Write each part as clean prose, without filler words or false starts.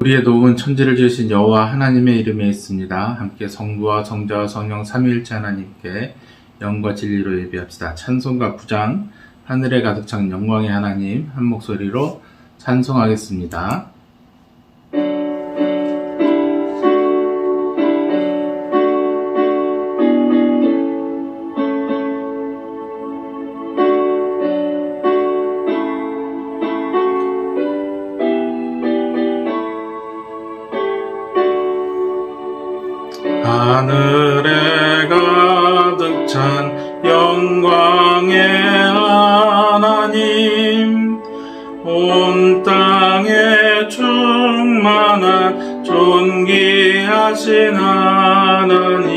우리의 도움은 천지를 지으신 여호와 하나님의 이름에 있습니다. 함께 성부와 성자와 성령 삼위일체 하나님께 영과 진리로 예배합시다. 찬송가 9장 하늘에 가득 찬 영광의 하나님 한 목소리로 찬송하겠습니다. 하늘에 가득 찬 영광의 하나님, 온 땅에 충만한 존귀하신 하나님,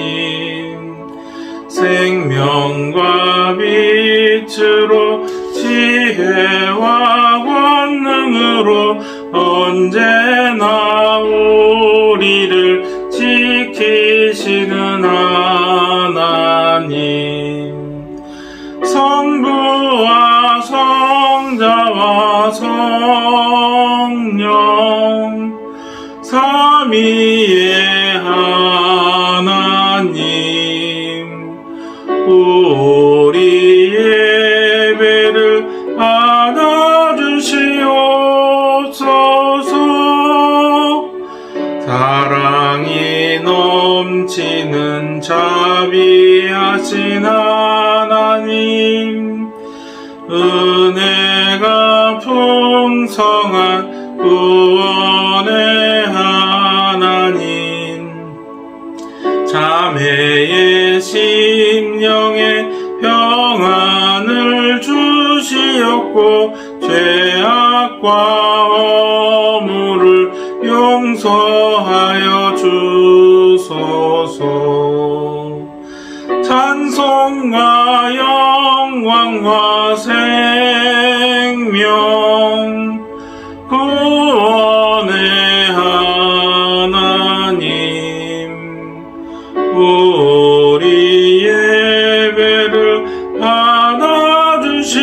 생명과 빛으로 지혜와 권능으로 언제나 우리를 지키시는 하나님, 성부와 성자와 성령 삼위의 하나님, 우리 예배를 받아주시옵소서. 사랑이 넘치는 자비하신 하나님, 은혜가 풍성한 구원의 하나님, 자매의 심령에 평안을 주시옵고 죄악과 허물을 용서하여 주소서. 찬송과 영광과 생명 구원의 하나님, 우리 예배를 받아주시옵소서.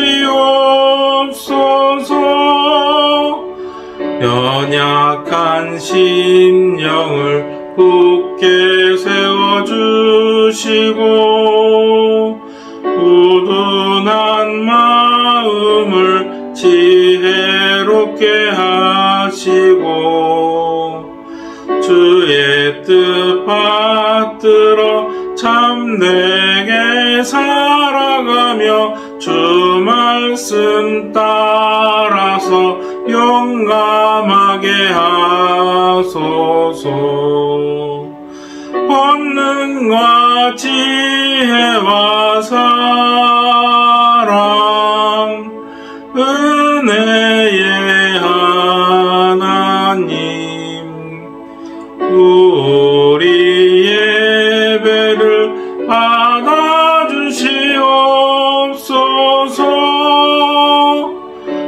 연약한 심령을 굳게 세워주시고 우둔한 마음을 지혜롭게 하시고 주의 뜻 받들어 참되게 살아가며 주 말씀 따라서 용감하게 하소서. 권능과 지혜와 사랑 은혜의 하나님, 우리 예배를 받아주시옵소서.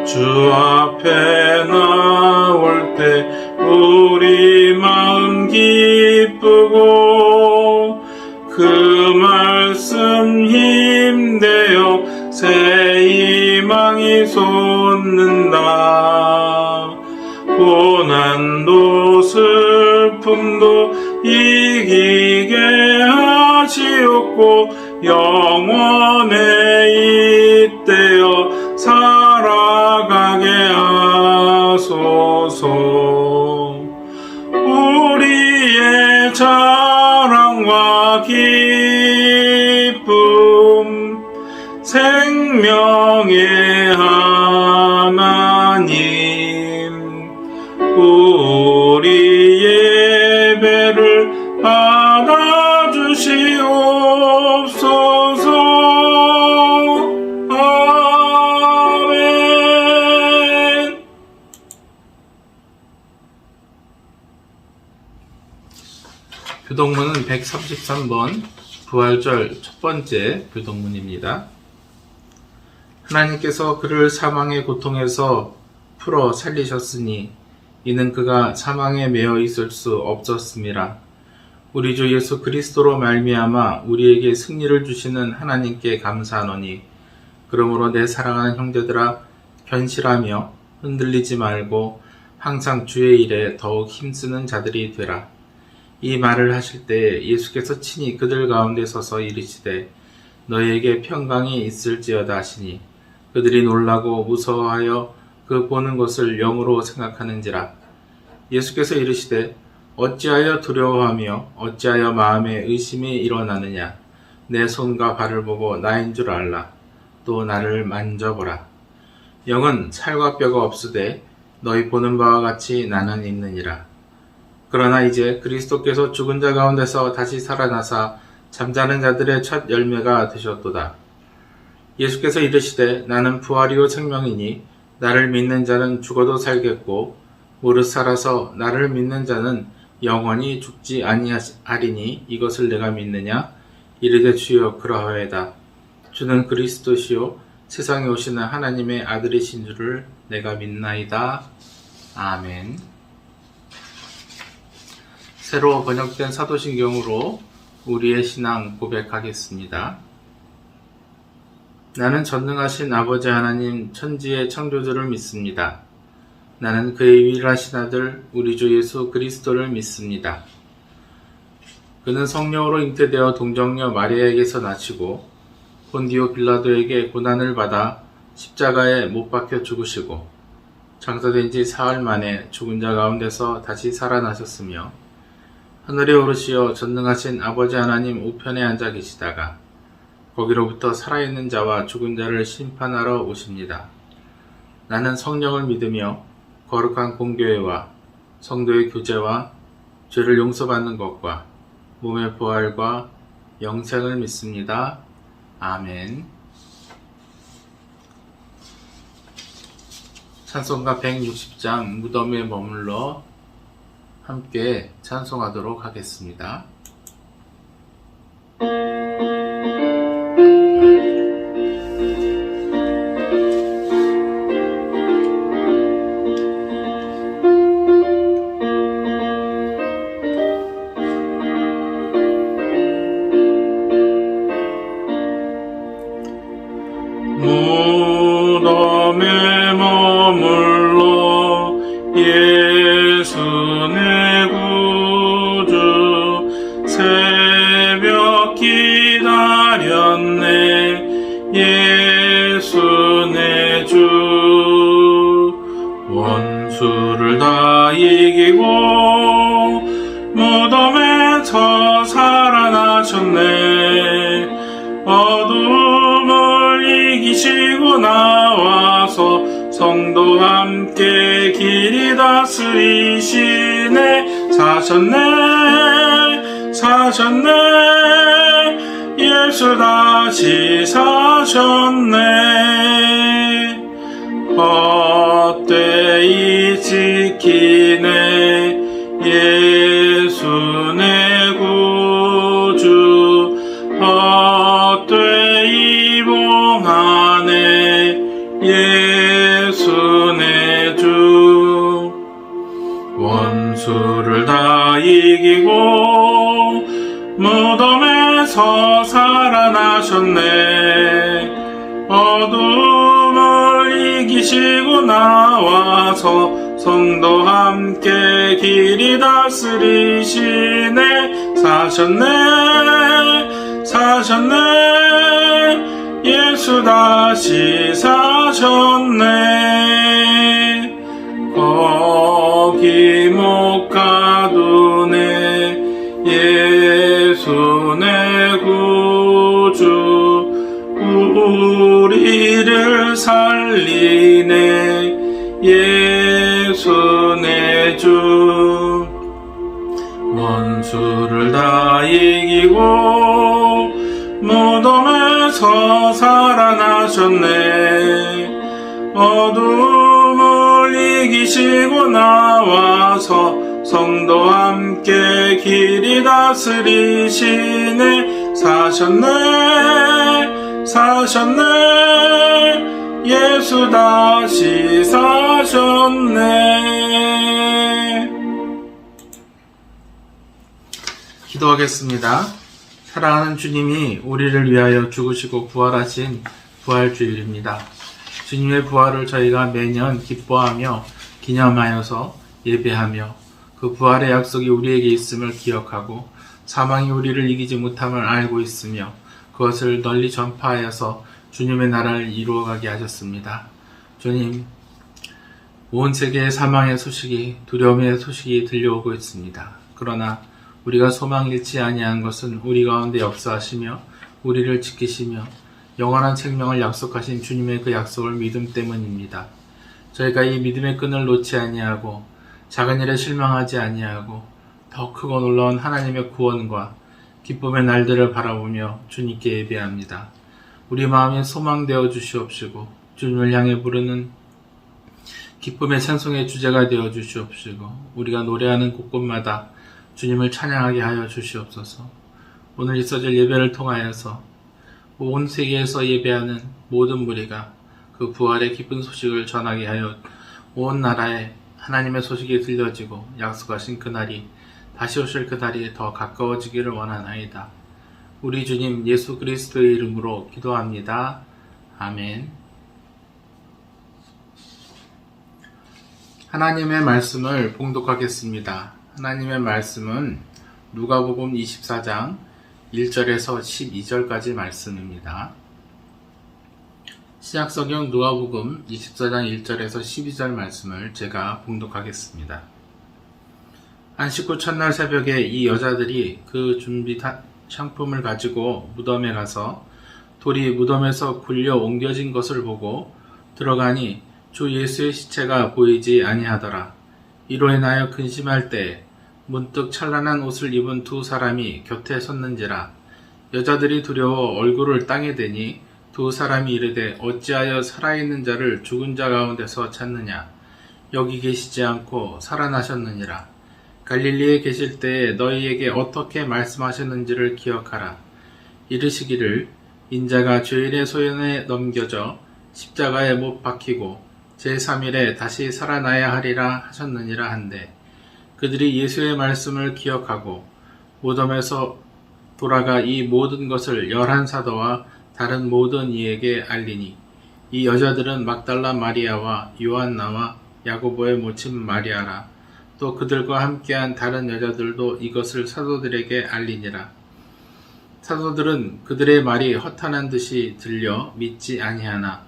주 앞에 나올 때 우리 마음 기쁘고 그 말씀 힘되어 새 희망이 솟는다. 고난도 슬픔도 이기게 하시옵고 영원에 잇대어 살아가게 하소서. 우리의 자랑과 기쁨 생명의 하나님, 우리 예배를 받아주시옵소서. 아멘. 교동문은 133번 부활절 첫 번째 교동문입니다. 하나님께서 그를 사망의 고통에서 풀어 살리셨으니 이는 그가 사망에 매여 있을 수 없었음이라. 우리 주 예수 그리스도로 말미암아 우리에게 승리를 주시는 하나님께 감사하노니, 그러므로 내 사랑하는 형제들아, 견실하며 흔들리지 말고 항상 주의 일에 더욱 힘쓰는 자들이 되라. 이 말을 하실 때 예수께서 친히 그들 가운데 서서 이르시되 너희에게 평강이 있을지어다 하시니 그들이 놀라고 무서워하여 그 보는 것을 영으로 생각하는지라. 예수께서 이르시되 어찌하여 두려워하며 어찌하여 마음에 의심이 일어나느냐. 내 손과 발을 보고 나인 줄 알라. 또 나를 만져보라. 영은 살과 뼈가 없으되 너희 보는 바와 같이 나는 있느니라. 그러나 이제 그리스도께서 죽은 자 가운데서 다시 살아나사 잠자는 자들의 첫 열매가 되셨도다. 예수께서 이르시되 나는 부활이요 생명이니 나를 믿는 자는 죽어도 살겠고 무릇 살아서 나를 믿는 자는 영원히 죽지 아니하리니 이것을 내가 믿느냐. 이르되 주여 그러하외다. 주는 그리스도시요 세상에 오시는 하나님의 아들이신 줄을 내가 믿나이다. 아멘. 새로 번역된 사도신경으로 우리의 신앙 고백하겠습니다. 나는 전능하신 아버지 하나님 천지의 창조주를 믿습니다. 나는 그의 유일하신 아들 우리 주 예수 그리스도를 믿습니다. 그는 성령으로 잉태되어 동정녀 마리아에게서 나시고 본디오 빌라도에게 고난을 받아 십자가에 못 박혀 죽으시고 장사된 지 사흘 만에 죽은 자 가운데서 다시 살아나셨으며 하늘에 오르시어 전능하신 아버지 하나님 우편에 앉아 계시다가 거기로부터 살아있는 자와 죽은 자를 심판하러 오십니다. 나는 성령을 믿으며 거룩한 공교회와 성도의 교제와 죄를 용서받는 것과 몸의 부활과 영생을 믿습니다. 아멘. 찬송가 160장 무덤에 머물러 함께 찬송하도록 하겠습니다. 무덤에 머물러 예수 내 구주 새벽 기다렸네 예수 내 주 원수를 다 이기고 무덤에서 살아나셨네 어둠을 이기시고 나와서 성도 함께 길이 다스리시네 사셨네 예수 다시 사셨네 헛되이 지키네 예수 내 구주 헛되이 봉하네 예수 내 주 원수를 다 이기고 무덤에서 살아나셨네 어둠을 이기시고 나와서 성도 함께 길이 다스리시네 사셨네 예수 다시 사셨네 거기 못 가두네 예수 내 구주 우리를 살리네 예수 내 주 원수를 다 이기고 무덤에서 살아나셨네 어둠을 이기시고 나와서 성도 함께 길이 다스리시네 사셨네 예수 다시 사셨네. 기도하겠습니다. 사랑하는 주님이 우리를 위하여 죽으시고 부활하신 부활주일입니다. 주님의 부활을 저희가 매년 기뻐하며 기념하여서 예배하며 그 부활의 약속이 우리에게 있음을 기억하고 사망이 우리를 이기지 못함을 알고 있으며 그것을 널리 전파하여서 주님의 나라를 이루어가게 하셨습니다. 주님, 온 세계에 사망의 소식이, 두려움의 소식이 들려오고 있습니다. 그러나 우리가 소망 잃지 아니한 것은 우리 가운데 역사하시며 우리를 지키시며 영원한 생명을 약속하신 주님의 그 약속을 믿음 때문입니다. 저희가 이 믿음의 끈을 놓지 아니하고 작은 일에 실망하지 아니하고 더 크고 놀라운 하나님의 구원과 기쁨의 날들을 바라보며 주님께 예배합니다. 우리 마음에 소망되어 주시옵시고 주님을 향해 부르는 기쁨의 찬송의 주제가 되어 주시옵시고 우리가 노래하는 곳곳마다 주님을 찬양하게 하여 주시옵소서. 오늘 있어질 예배를 통하여서 온 세계에서 예배하는 모든 무리가 그 부활의 기쁜 소식을 전하게 하여 온 나라에 하나님의 소식이 들려지고 약속하신 그날이 다시 오실 그날이 더 가까워지기를 원하나이다. 우리 주님 예수 그리스도의 이름으로 기도합니다. 아멘. 하나님의 말씀을 봉독하겠습니다. 하나님의 말씀은 누가복음 24장 1절에서 12절까지 말씀입니다. 신약성경 누가복음 24장 1절에서 12절 말씀을 제가 봉독하겠습니다. 안식 후 첫날 새벽에 이 여자들이 그 준비 상품을 가지고 무덤에 가서 돌이 무덤에서 굴려 옮겨진 것을 보고 들어가니 주 예수의 시체가 보이지 아니하더라. 이로 인하여 근심할 때 문득 찬란한 옷을 입은 두 사람이 곁에 섰는지라. 여자들이 두려워 얼굴을 땅에 대니 두 사람이 이르되 어찌하여 살아있는 자를 죽은 자 가운데서 찾느냐. 여기 계시지 않고 살아나셨느니라. 갈릴리에 계실 때에 너희에게 어떻게 말씀하셨는지를 기억하라. 이르시기를 인자가 죄인의 소연에 넘겨져 십자가에 못 박히고 제3일에 다시 살아나야 하리라 하셨느니라 한데 그들이 예수의 말씀을 기억하고 무덤에서 돌아가 이 모든 것을 11사도와 다른 모든 이에게 알리니 이 여자들은 막달라 마리아와 요한나와 야고보의 모친 마리아라. 또 그들과 함께한 다른 여자들도 이것을 사도들에게 알리니라. 사도들은 그들의 말이 허탄한 듯이 들려 믿지 아니하나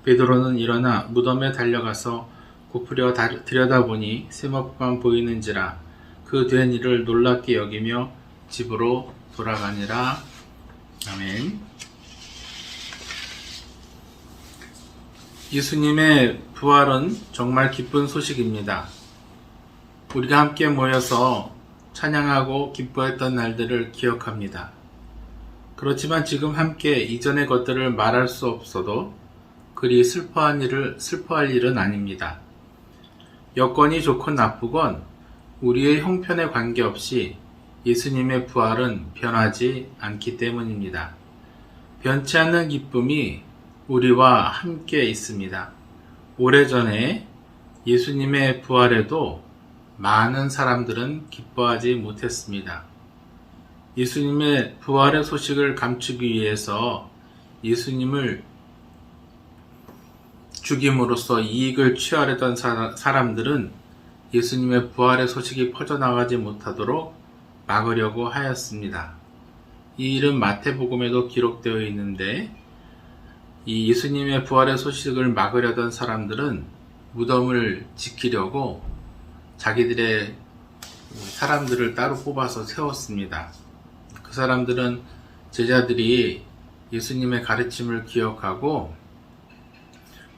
베드로는 일어나 무덤에 달려가서 굽으려 들여다보니 세모만 보이는지라. 그 된 일을 놀랍게 여기며 집으로 돌아가니라. 아멘. 예수님의 부활은 정말 기쁜 소식입니다. 우리가 함께 모여서 찬양하고 기뻐했던 날들을 기억합니다. 그렇지만 지금 함께 이전의 것들을 말할 수 없어도 그리 슬퍼할 일은 아닙니다. 여건이 좋건 나쁘건 우리의 형편에 관계없이 예수님의 부활은 변하지 않기 때문입니다. 변치 않는 기쁨이 우리와 함께 있습니다. 오래전에 예수님의 부활에도 많은 사람들은 기뻐하지 못했습니다. 예수님의 부활의 소식을 감추기 위해서 예수님을 죽임으로써 이익을 취하려던 사람들은 예수님의 부활의 소식이 퍼져나가지 못하도록 막으려고 하였습니다. 이 일은 마태복음에도 기록되어 있는데 이 예수님의 부활의 소식을 막으려던 사람들은 무덤을 지키려고 자기들의 사람들을 따로 뽑아서 세웠습니다. 그 사람들은 제자들이 예수님의 가르침을 기억하고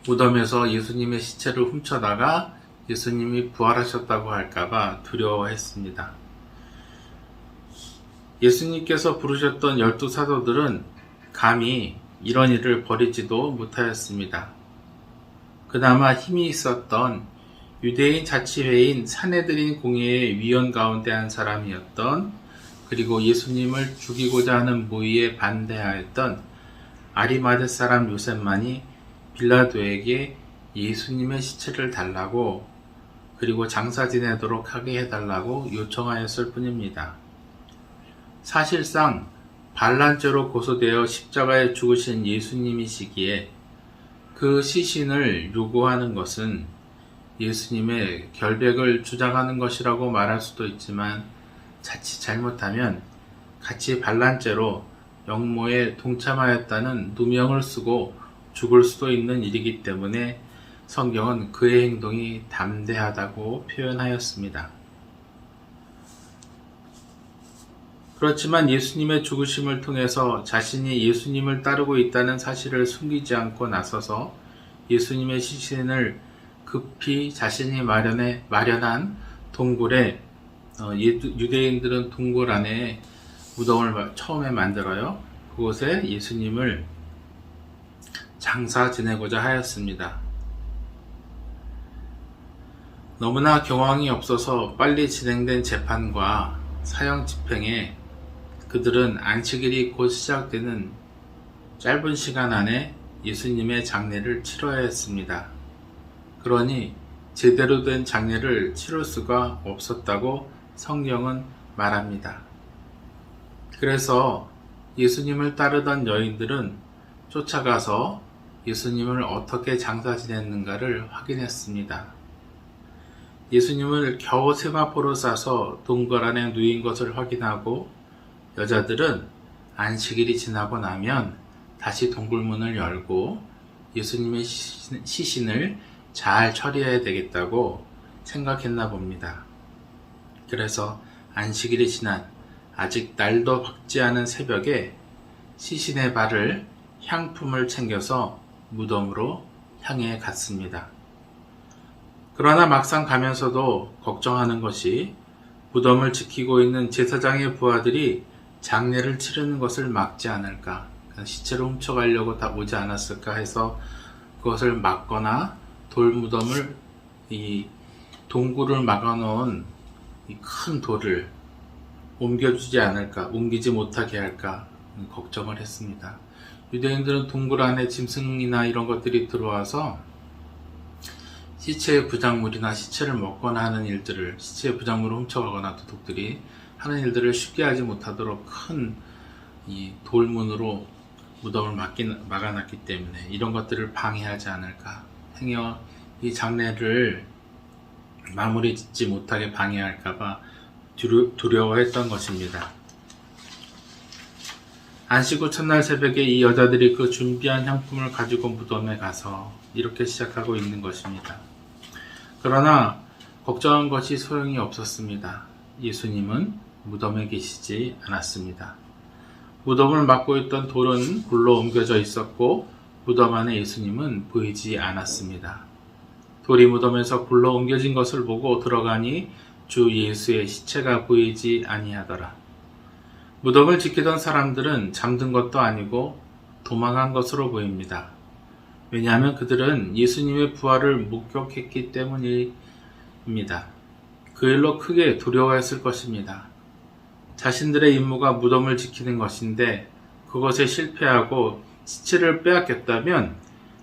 무덤에서 예수님의 시체를 훔쳐다가 예수님이 부활하셨다고 할까봐 두려워했습니다. 예수님께서 부르셨던 12사도들은 감히 이런 일을 벌이지도 못하였습니다. 그나마 힘이 있었던 유대인 자치회인 사내들인 공회의 위원 가운데 한 사람이었던 그리고 예수님을 죽이고자 하는 모의에 반대하였던 아리마대 사람 요셉만이 빌라도에게 예수님의 시체를 달라고 그리고 장사 지내도록 하게 해달라고 요청하였을 뿐입니다. 사실상 반란죄로 고소되어 십자가에 죽으신 예수님이시기에 그 시신을 요구하는 것은 예수님의 결백을 주장하는 것이라고 말할 수도 있지만 자칫 잘못하면 같이 반란죄로 영모에 동참하였다는 누명을 쓰고 죽을 수도 있는 일이기 때문에 성경은 그의 행동이 담대하다고 표현하였습니다. 그렇지만 예수님의 죽으심을 통해서 자신이 예수님을 따르고 있다는 사실을 숨기지 않고 나서서 예수님의 시신을 급히 자신이 마련한 동굴에 유대인들은 동굴 안에 무덤을 처음에 만들어요. 그곳에 예수님을 장사 지내고자 하였습니다. 너무나 경황이 없어서 빨리 진행된 재판과 사형 집행에 그들은 안식일이 곧 시작되는 짧은 시간 안에 예수님의 장례를 치러야 했습니다. 그러니 제대로 된 장례를 치를 수가 없었다고 성경은 말합니다. 그래서 예수님을 따르던 여인들은 쫓아가서 예수님을 어떻게 장사 지냈는가를 확인했습니다. 예수님을 겨우 세마포로 싸서 동굴 안에 누인 것을 확인하고 여자들은 안식일이 지나고 나면 다시 동굴문을 열고 예수님의 시신을 잘 처리해야 되겠다고 생각했나 봅니다. 그래서 안식일이 지난 아직 날도 밝지 않은 새벽에 시신의 발을 향품을 챙겨서 무덤으로 향해 갔습니다. 그러나 막상 가면서도 걱정하는 것이 무덤을 지키고 있는 제사장의 부하들이 장례를 치르는 것을 막지 않을까, 시체를 훔쳐가려고 다 오지 않았을까 해서 그것을 막거나 돌무덤을, 이 동굴을 막아놓은 이 큰 돌을 옮겨주지 않을까, 옮기지 못하게 할까 걱정을 했습니다. 유대인들은 동굴 안에 짐승이나 이런 것들이 들어와서 시체의 부작물이나 시체를 먹거나 하는 일들을, 시체의 부작물을 훔쳐가거나 도둑들이 하는 일들을 쉽게 하지 못하도록 큰 이 돌문으로 무덤을 막아놨기 때문에 이런 것들을 방해하지 않을까, 행여 이 장례를 마무리 짓지 못하게 방해할까봐 두려워했던 것입니다. 안식 후 첫날 새벽에 이 여자들이 그 준비한 향품을 가지고 무덤에 가서 이렇게 시작하고 있는 것입니다. 그러나 걱정한 것이 소용이 없었습니다. 예수님은 무덤에 계시지 않았습니다. 무덤을 막고 있던 돌은 굴로 옮겨져 있었고 무덤 안에 예수님은 보이지 않았습니다. 돌이 무덤에서 굴로 옮겨진 것을 보고 들어가니 주 예수의 시체가 보이지 아니하더라. 무덤을 지키던 사람들은 잠든 것도 아니고 도망한 것으로 보입니다. 왜냐하면 그들은 예수님의 부활을 목격했기 때문입니다. 그 일로 크게 두려워했을 것입니다. 자신들의 임무가 무덤을 지키는 것인데 그것에 실패하고 시체를 빼앗겼다면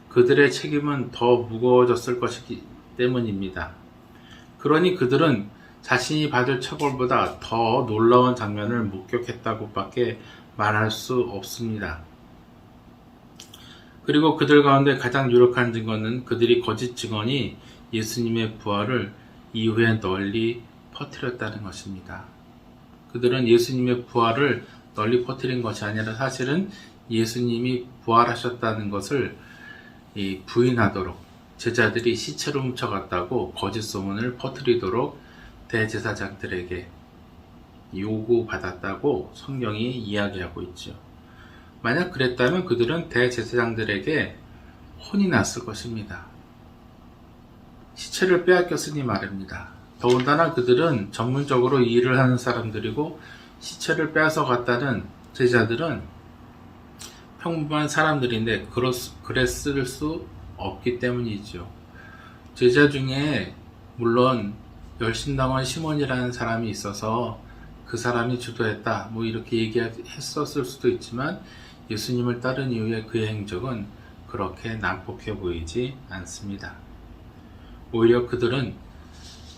그들의 책임은 더 무거워졌을 것이기 때문입니다. 그러니 그들은 자신이 받을 처벌보다 더 놀라운 장면을 목격했다고밖에 말할 수 없습니다. 그리고 그들 가운데 가장 유력한 증거는 그들이 거짓 증언이 예수님의 부활을 이후에 널리 퍼뜨렸다는 것입니다. 그들은 예수님의 부활을 널리 퍼뜨린 것이 아니라 사실은 예수님이 부활하셨다는 것을 부인하도록 제자들이 시체로 훔쳐갔다고 거짓 소문을 퍼뜨리도록 대제사장들에게 요구받았다고 성경이 이야기하고 있죠. 만약 그랬다면 그들은 대제사장들에게 혼이 났을 것입니다. 시체를 빼앗겼으니 말입니다. 더군다나 그들은 전문적으로 이 일을 하는 사람들이고 시체를 빼앗아 갔다는 제자들은 평범한 사람들인데 그랬을 수 없기 때문이죠. 제자 중에 물론 열심당원 시몬이라는 사람이 있어서 그 사람이 주도했다 이렇게 얘기했었을 수도 있지만 예수님을 따른 이후에 그의 행적은 그렇게 난폭해 보이지 않습니다. 오히려 그들은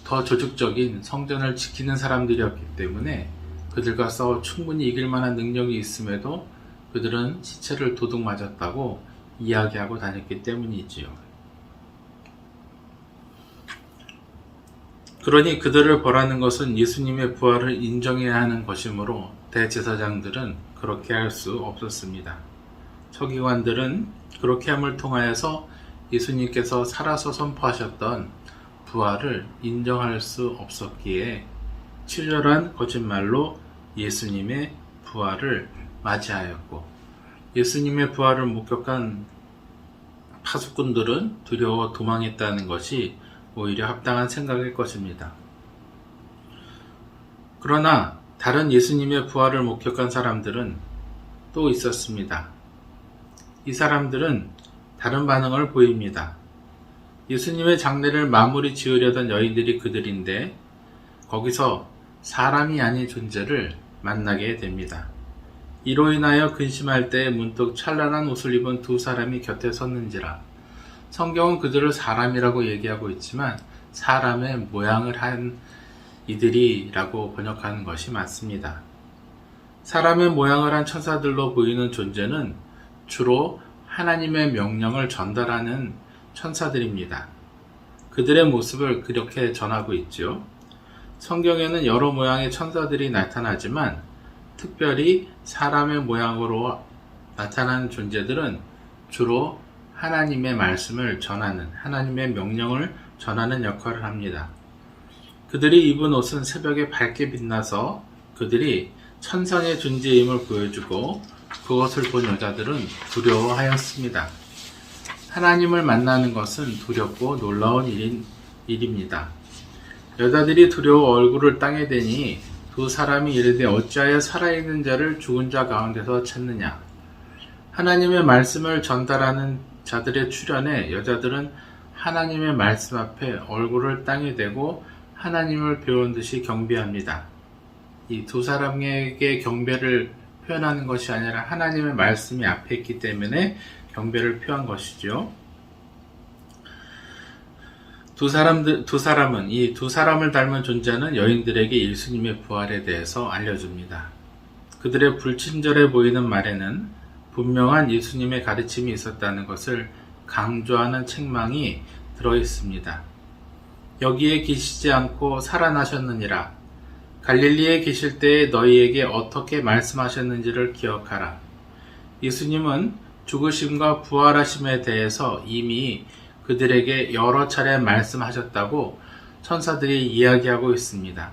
더 조직적인 성전을 지키는 사람들이었기 때문에 그들과 싸워 충분히 이길 만한 능력이 있음에도 그들은 시체를 도둑 맞았다고 이야기하고 다녔기 때문이지요. 그러니 그들을 벌하는 것은 예수님의 부활을 인정해야 하는 것이므로 대제사장들은 그렇게 할 수 없었습니다. 서기관들은 그렇게 함을 통하여서 예수님께서 살아서 선포하셨던 부활을 인정할 수 없었기에 치졸한 거짓말로 예수님의 부활을 맞이하였고, 예수님의 부활을 목격한 파수꾼들은 두려워 도망했다는 것이 오히려 합당한 생각일 것입니다. 그러나 다른 예수님의 부활을 목격한 사람들은 또 있었습니다. 이 사람들은 다른 반응을 보입니다. 예수님의 장례를 마무리 지으려던 여인들이 그들인데 거기서 사람이 아닌 존재를 만나게 됩니다. 이로 인하여 근심할 때 문득 찬란한 옷을 입은 두 사람이 곁에 섰는지라. 성경은 그들을 사람이라고 얘기하고 있지만 사람의 모양을 한 이들이라고 번역하는 것이 맞습니다. 사람의 모양을 한 천사들로 보이는 존재는 주로 하나님의 명령을 전달하는 천사들입니다. 그들의 모습을 그렇게 전하고 있죠. 성경에는 여러 모양의 천사들이 나타나지만 특별히 사람의 모양으로 나타난 존재들은 주로 하나님의 말씀을 전하는, 하나님의 명령을 전하는 역할을 합니다. 그들이 입은 옷은 새벽에 밝게 빛나서 그들이 천상의 존재임을 보여주고 그것을 본 여자들은 두려워하였습니다. 하나님을 만나는 것은 두렵고 놀라운 일입니다. 여자들이 두려워 얼굴을 땅에 대니 두 사람이 이르되 어찌하여 살아있는 자를 죽은 자 가운데서 찾느냐. 하나님의 말씀을 전달하는 자들의 출현에 여자들은 하나님의 말씀 앞에 얼굴을 땅에 대고 하나님을 배운 듯이 경배합니다. 이 두 사람에게 경배를 표현하는 것이 아니라 하나님의 말씀이 앞에 있기 때문에 경배를 표한 것이죠. 두 사람은 이 두 사람을 닮은 존재는 여인들에게 예수님의 부활에 대해서 알려줍니다. 그들의 불친절해 보이는 말에는 분명한 예수님의 가르침이 있었다는 것을 강조하는 책망이 들어있습니다. 여기에 계시지 않고 살아나셨느니라. 갈릴리에 계실 때에 너희에게 어떻게 말씀하셨는지를 기억하라. 예수님은 죽으심과 부활하심에 대해서 이미 그들에게 여러 차례 말씀하셨다고 천사들이 이야기하고 있습니다.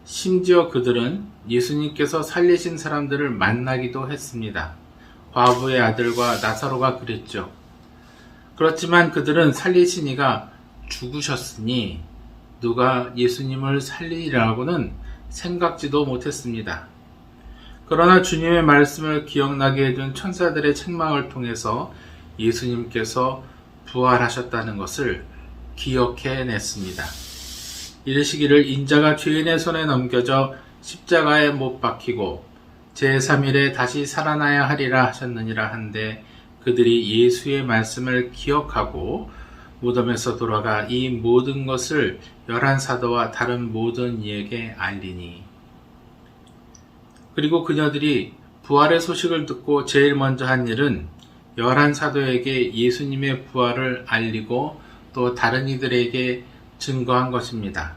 심지어 그들은 예수님께서 살리신 사람들을 만나기도 했습니다. 과부의 아들과 나사로가 그랬죠. 그렇지만 그들은 살리신 이가 죽으셨으니 누가 예수님을 살리리라고는 생각지도 못했습니다. 그러나 주님의 말씀을 기억나게 해준 천사들의 책망을 통해서 예수님께서 부활하셨다는 것을 기억해냈습니다. 이르시기를 인자가 죄인의 손에 넘겨져 십자가에 못 박히고 제3일에 다시 살아나야 하리라 하셨느니라 한데 그들이 예수의 말씀을 기억하고 무덤에서 돌아가 이 모든 것을 11사도와 다른 모든 이에게 알리니. 그리고 그녀들이 부활의 소식을 듣고 제일 먼저 한 일은 11사도에게 예수님의 부활을 알리고 또 다른 이들에게 증거한 것입니다.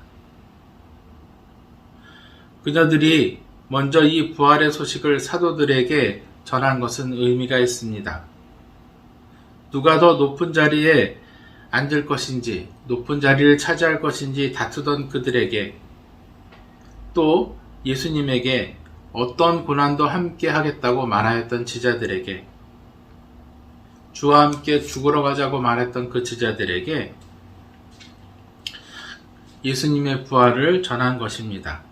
그녀들이 먼저 이 부활의 소식을 사도들에게 전한 것은 의미가 있습니다. 누가 더 높은 자리에 앉을 것인지, 높은 자리를 차지할 것인지 다투던 그들에게, 또 예수님에게 어떤 고난도 함께 하겠다고 말하였던 제자들에게, 주와 함께 죽으러 가자고 말했던 그 제자들에게 예수님의 부활을 전한 것입니다.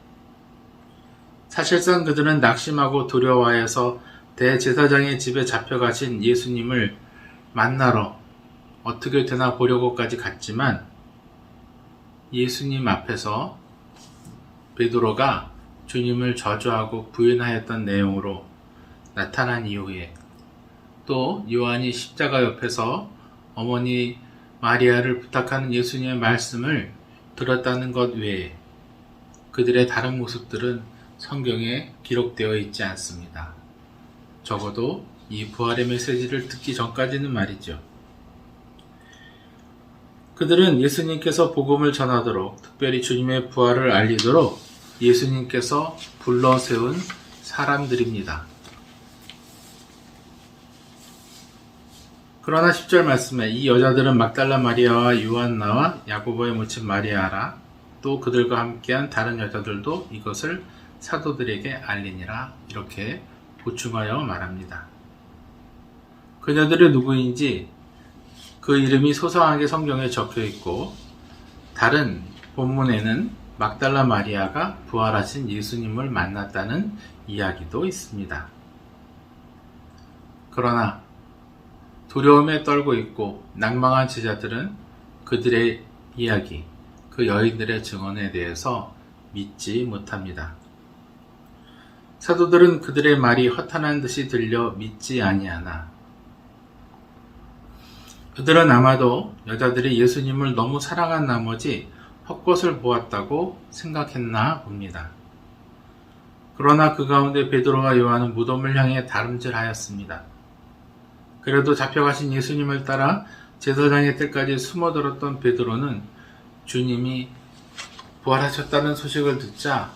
사실상 그들은 낙심하고 두려워하여서 대제사장의 집에 잡혀가신 예수님을 만나러 어떻게 되나 보려고까지 갔지만 예수님 앞에서 베드로가 주님을 저주하고 부인하였던 내용으로 나타난 이후에 또 요한이 십자가 옆에서 어머니 마리아를 부탁하는 예수님의 말씀을 들었다는 것 외에 그들의 다른 모습들은 성경에 기록되어 있지 않습니다. 적어도 이 부활의 메시지를 듣기 전까지는 말이죠. 그들은 예수님께서 복음을 전하도록, 특별히 주님의 부활을 알리도록 예수님께서 불러세운 사람들입니다. 그러나 10절 말씀에 이 여자들은 막달라 마리아와 요한나와 야고보의 모친 마리아라, 또 그들과 함께한 다른 여자들도 이것을 사도들에게 알리니라, 이렇게 보충하여 말합니다. 그녀들이 누구인지 그 이름이 소상하게 성경에 적혀 있고, 다른 본문에는 막달라 마리아가 부활하신 예수님을 만났다는 이야기도 있습니다. 그러나 두려움에 떨고 있고 낭망한 제자들은 그들의 이야기, 그 여인들의 증언에 대해서 믿지 못합니다. 사도들은 그들의 말이 허탄한 듯이 들려 믿지 아니하나, 그들은 아마도 여자들이 예수님을 너무 사랑한 나머지 헛것을 보았다고 생각했나 봅니다. 그러나 그 가운데 베드로와 요한은 무덤을 향해 달음질하였습니다. 그래도 잡혀가신 예수님을 따라 제사장의 뜰까지 숨어들었던 베드로는 주님이 부활하셨다는 소식을 듣자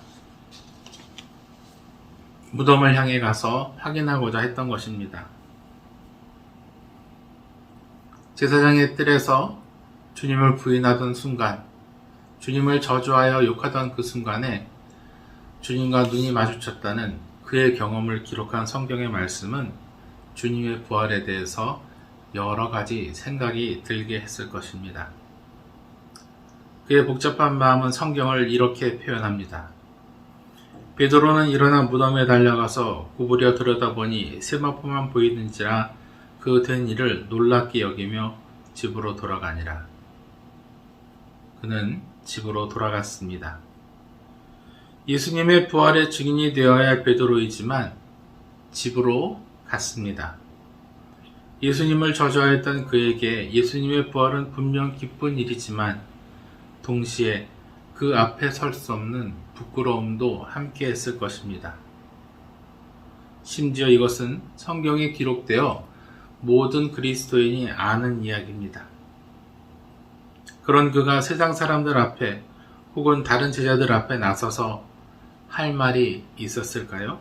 무덤을 향해 가서 확인하고자 했던 것입니다. 제사장의 뜰에서 주님을 부인하던 순간, 주님을 저주하여 욕하던 그 순간에 주님과 눈이 마주쳤다는 그의 경험을 기록한 성경의 말씀은 주님의 부활에 대해서 여러 가지 생각이 들게 했을 것입니다. 그의 복잡한 마음은 성경을 이렇게 표현합니다. 베드로는 일어나 무덤에 달려가서 구부려 들여다보니 세마포만 보이는지라 그 된 일을 놀랍게 여기며 집으로 돌아가니라. 그는 집으로 돌아갔습니다. 예수님의 부활의 증인이 되어야 할 베드로이지만 집으로 갔습니다. 예수님을 저주하였던 그에게 예수님의 부활은 분명 기쁜 일이지만 동시에 그 앞에 설 수 없는 부끄러움도 함께 했을 것입니다. 심지어 이것은 성경에 기록되어 모든 그리스도인이 아는 이야기입니다. 그런 그가 세상 사람들 앞에 혹은 다른 제자들 앞에 나서서 할 말이 있었을까요?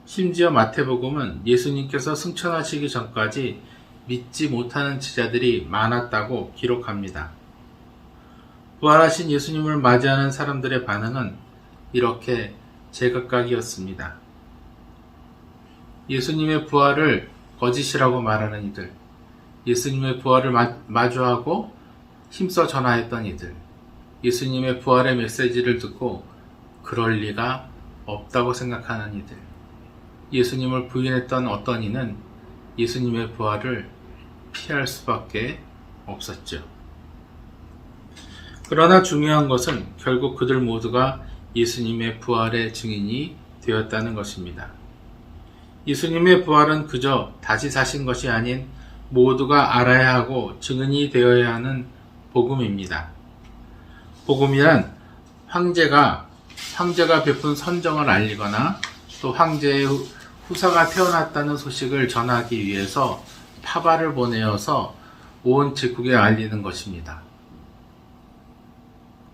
심지어 마태복음은 예수님께서 승천하시기 전까지 믿지 못하는 제자들이 많았다고 기록합니다. 부활하신 예수님을 맞이하는 사람들의 반응은 이렇게 제각각이었습니다. 예수님의 부활을 거짓이라고 말하는 이들, 예수님의 부활을 마주하고 힘써 전하였던 이들, 예수님의 부활의 메시지를 듣고 그럴 리가 없다고 생각하는 이들, 예수님을 부인했던 어떤 이는 예수님의 부활을 피할 수밖에 없었죠. 그러나 중요한 것은 결국 그들 모두가 예수님의 부활의 증인이 되었다는 것입니다. 예수님의 부활은 그저 다시 사신 것이 아닌 모두가 알아야 하고 증인이 되어야 하는 복음입니다. 복음이란 황제가 베푼 선정을 알리거나 또 황제의 후사가 태어났다는 소식을 전하기 위해서 파바를 보내어서 온 제국에 알리는 것입니다.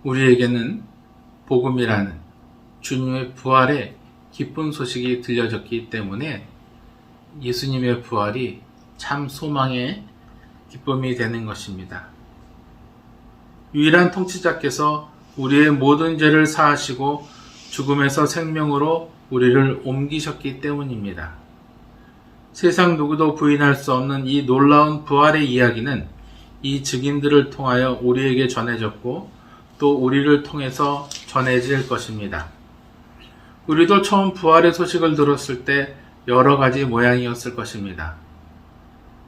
우리에게는 복음이라는 주님의 부활의 기쁜 소식이 들려졌기 때문에 예수님의 부활이 참 소망의 기쁨이 되는 것입니다. 유일한 통치자께서 우리의 모든 죄를 사하시고 죽음에서 생명으로 우리를 옮기셨기 때문입니다. 세상 누구도 부인할 수 없는 이 놀라운 부활의 이야기는 이 증인들을 통하여 우리에게 전해졌고 또 우리를 통해서 전해질 것입니다. 우리도 처음 부활의 소식을 들었을 때 여러 가지 모양이었을 것입니다.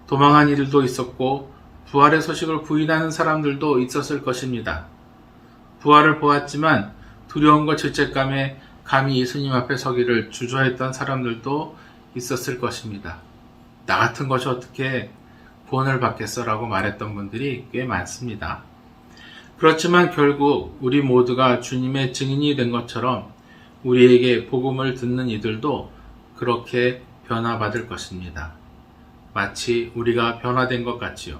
도망한 이들도 있었고 부활의 소식을 부인하는 사람들도 있었을 것입니다. 부활을 보았지만 두려움과 죄책감에 감히 예수님 앞에 서기를 주저했던 사람들도 있었을 것입니다. 나 같은 것이 어떻게 구원을 받겠어라고 말했던 분들이 꽤 많습니다. 그렇지만 결국 우리 모두가 주님의 증인이 된 것처럼 우리에게 복음을 듣는 이들도 그렇게 변화받을 것입니다. 마치 우리가 변화된 것 같지요.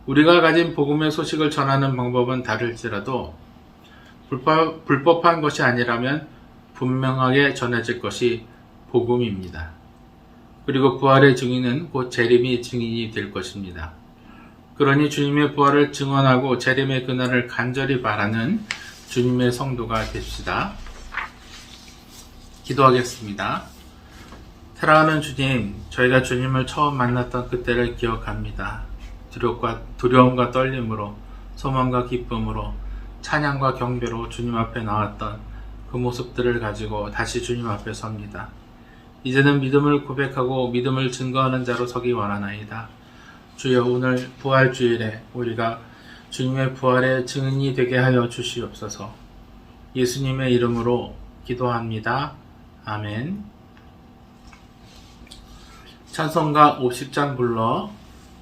우리가 가진 복음의 소식을 전하는 방법은 다를지라도 불법한 것이 아니라면 분명하게 전해질 것이 복음입니다. 그리고 부활의 증인은 곧 재림의 증인이 될 것입니다. 그러니 주님의 부활을 증언하고 재림의 그날을 간절히 바라는 주님의 성도가 됩시다. 기도하겠습니다. 사랑하는 주님, 저희가 주님을 처음 만났던 그때를 기억합니다. 두려움과 떨림으로, 소망과 기쁨으로, 찬양과 경배로 주님 앞에 나왔던 그 모습들을 가지고 다시 주님 앞에 섭니다. 이제는 믿음을 고백하고 믿음을 증거하는 자로 서기 원하나이다. 주여, 오늘 부활주일에 우리가 주님의 부활의 증인이 되게 하여 주시옵소서. 예수님의 이름으로 기도합니다. 아멘. 찬송가 50장 불러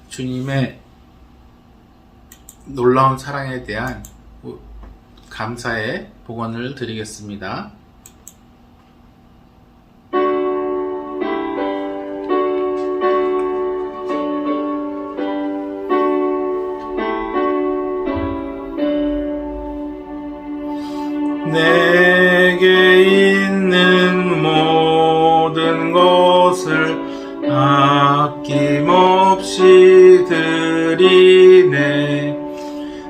주님의 놀라운 사랑에 대한 감사의 복원을 드리겠습니다. 내게 있는 모든 것을 아낌없이 드리네.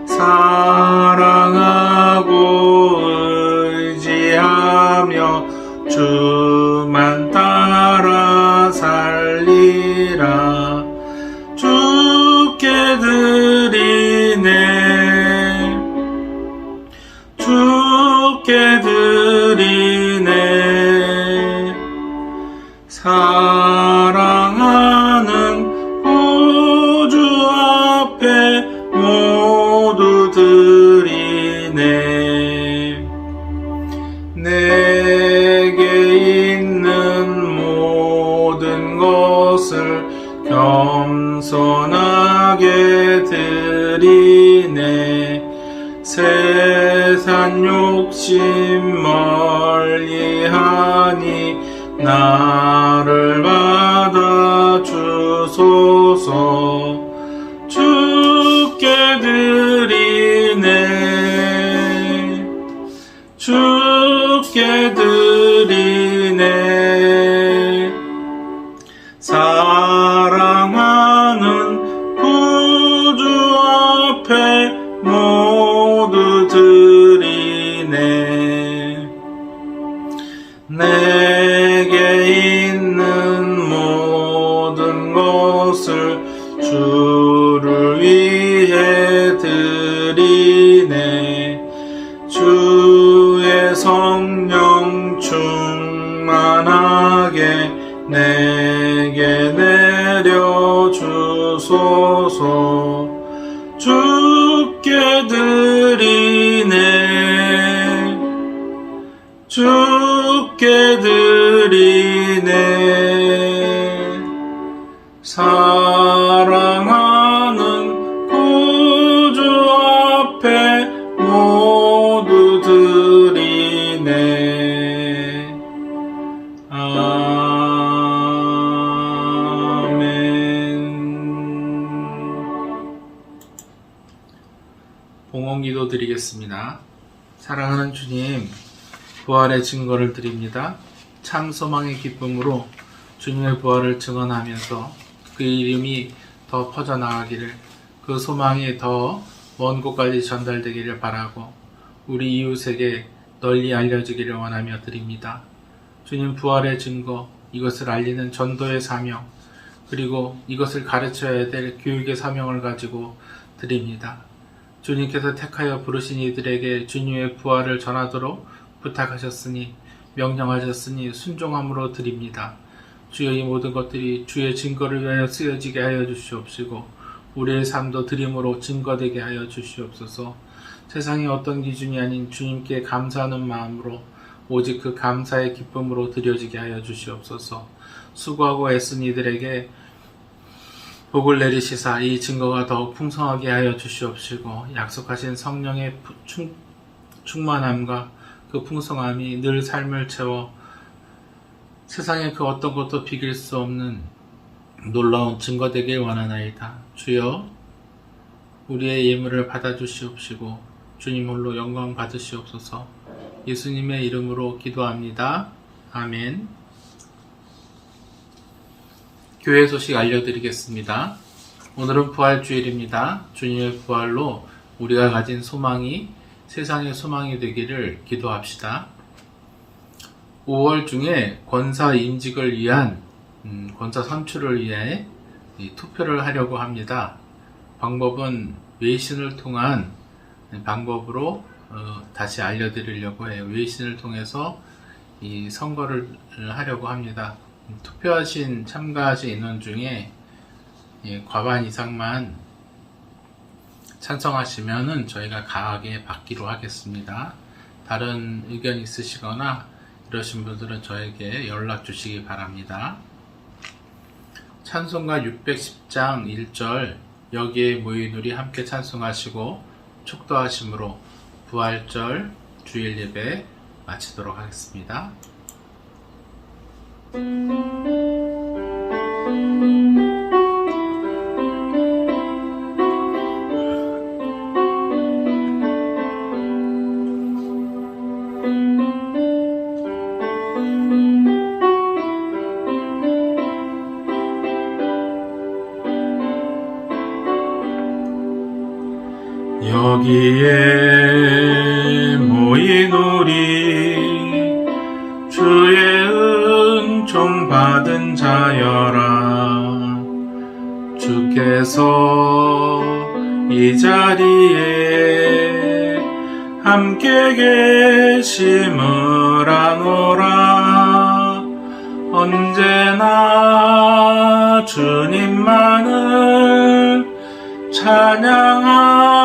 사랑하고 의지하며 주만 따라 살리라. 주께 드리네. 주께 드리네. 사랑하는 구주 앞에 모두 드리네. 내게 있는 모든 것을 겸손하게 드리네. 세상 욕심 멀리하니 나를 받아 주소서. 주께 드리네. 주께 드리네. 사랑하는 구주 앞에 모두 드리네. 내게 있는 모든 것을 주를 위해 드리네. 주의 성령 충만하게 내게 내려주소서. 주께 드리네. 주께 드리네. 사랑하는 구주 앞에 모두 드리네. 아멘. 봉헌기도 드리겠습니다. 사랑하는 주님, 부활의 증거를 드립니다. 참 소망의 기쁨으로 주님의 부활을 증언하면서 그 이름이 더 퍼져나가기를, 그 소망이 더 먼 곳까지 전달되기를 바라고 우리 이웃에게 널리 알려지기를 원하며 드립니다. 주님 부활의 증거, 이것을 알리는 전도의 사명, 그리고 이것을 가르쳐야 될 교육의 사명을 가지고 드립니다. 주님께서 택하여 부르신 이들에게 주님의 부활을 전하도록 부탁하셨으니, 명령하셨으니 순종함으로 드립니다. 주여, 이 모든 것들이 주의 증거를 위하여 쓰여지게 하여 주시옵시고 우리의 삶도 드림으로 증거되게 하여 주시옵소서. 세상의 어떤 기준이 아닌 주님께 감사하는 마음으로 오직 그 감사의 기쁨으로 드려지게 하여 주시옵소서. 수고하고 애쓴 이들에게 복을 내리시사 이 증거가 더욱 풍성하게 하여 주시옵시고 약속하신 성령의 충만함과 그 풍성함이 늘 삶을 채워 세상에 그 어떤 것도 비길 수 없는 놀라운 증거 되길 원하나이다. 주여, 우리의 예물을 받아주시옵시고 주님 홀로 영광 받으시옵소서. 예수님의 이름으로 기도합니다. 아멘. 교회 소식 알려드리겠습니다. 오늘은 부활주일입니다. 주님의 부활로 우리가 가진 소망이 세상의 소망이 되기를 기도합시다. 5월 중에 권사 임직을 위한 권사 선출을 위해 투표를 하려고 합니다. 방법은 외신을 통한 방법으로 다시 알려드리려고 해요. 외신을 통해서 이 선거를 하려고 합니다. 투표하신 참가하신 인원 중에 과반 이상만 찬성하시면은 저희가 강하게 받기로 하겠습니다. 다른 의견 있으시거나 이러신 분들은 저에게 연락 주시기 바랍니다. 찬송가 610장 1절 여기에 모인 우리 함께 찬송하시고 축도하심으로 부활절 주일 예배 마치도록 하겠습니다. 여기에 모인 우리 주의 은총 받은 자여라. 주께서 이 자리에 함께 계심을 아노라. 언제나 주님만을 찬양하며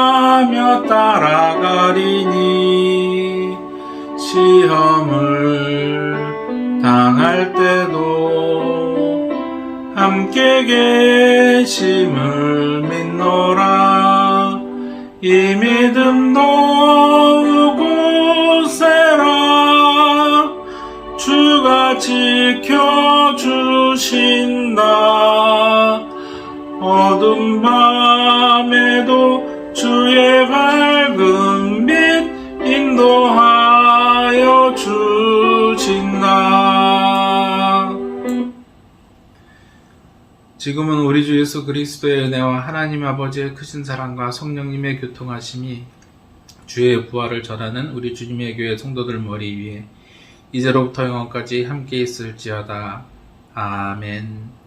따라가리니 시험을 당할 때도 함께 계심을 믿노라. 이 믿음 놓고세라. 주가 지켜주신다. 어두운 밤에도 주의 밝은 빛 인도하여 주신다. 지금은 우리 주 예수 그리스도의 은혜와 하나님 아버지의 크신 사랑과 성령님의 교통하심이 주의 부활을 전하는 우리 주님의 교회 성도들 머리 위에 이제로부터 영원까지 함께 있을지어다. 아멘.